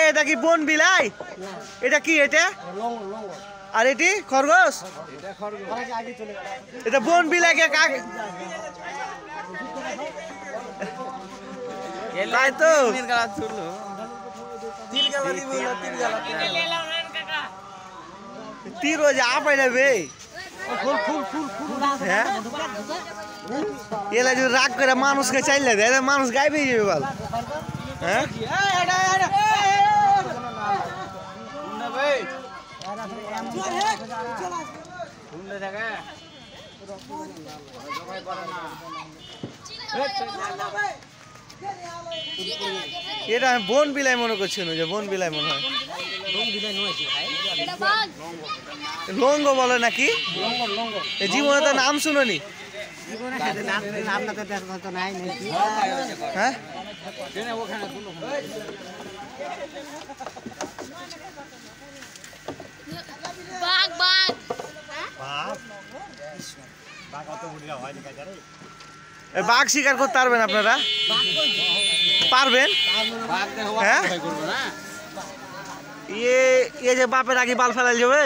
এটা কি বন বিলাই? এটা কি এটা? আর এটি খরগোশ? এটা বন বিলাইকে কাকে? তাই তো তীর যে আপে যাবে এলা যদি রাগ করে মানুষকে চাইলে দেয় মানুষ গাইবে যাবে বল। হ্যাঁ এটা বন বিলাই মনে করছি যে বন বিলাই মনে হয় লঙ্গ বলে নাকি জীবনে তো নাম শুনোনি হ্যাঁ বাঘ শিকার করতে পারবেন আপনারা? পারবেন? হ্যাঁ ইয়ে যে বাপের আগে বাল ফেলাল যাবে।